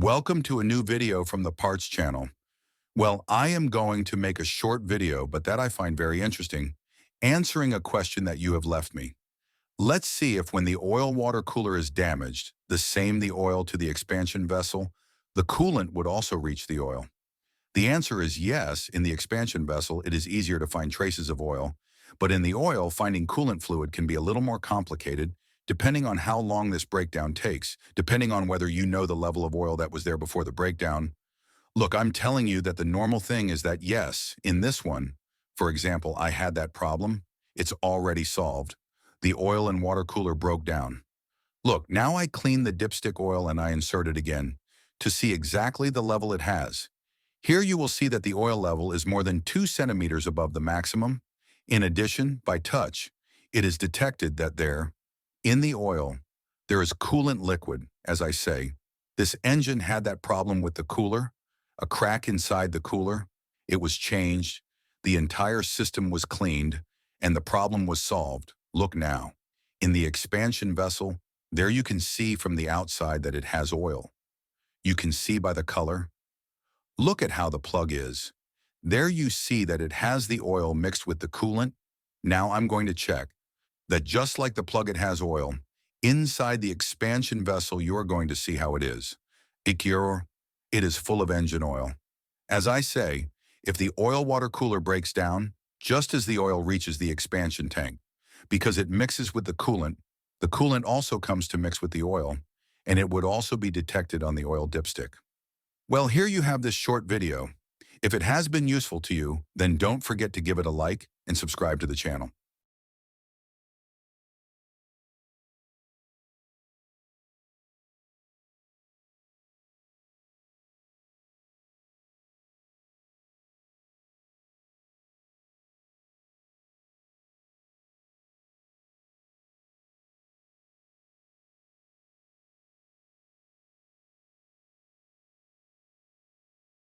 Welcome to a new video from the Parts channel. Well, I am going to make a short video, but that I find very interesting, answering a question that you have left me. Let's see if when the oil water cooler is damaged, the oil to the expansion vessel, the coolant would also reach the oil. The answer is yes. In the expansion vessel, it is easier to find traces of oil, but in the oil, finding coolant fluid can be a little more complicated depending on how long this breakdown takes, depending on whether you know the level of oil that was there before the breakdown. Look, I'm telling you that the normal thing is that yes, in this one, for example, I had that problem. It's already solved. The oil and water cooler broke down. Look, now I clean the dipstick oil and I insert it again to see exactly the level it has. Here you will see that the oil level is more than 2 centimeters above the maximum. In addition, by touch, it is detected that in the oil, there is coolant liquid, as I say. This engine had that problem with the cooler, a crack inside the cooler. It was changed, the entire system was cleaned, and the problem was solved. Look now. In the expansion vessel, there you can see from the outside that it has oil. You can see by the color. Look at how the plug is. There you see that it has the oil mixed with the coolant. Now I'm going to check that just like the plug it has oil, inside the expansion vessel you're going to see how it is. It is full of engine oil. As I say, if the oil water cooler breaks down, just as the oil reaches the expansion tank, because it mixes with the coolant also comes to mix with the oil, and it would also be detected on the oil dipstick. Well, here you have this short video. If it has been useful to you, then don't forget to give it a like and subscribe to the channel.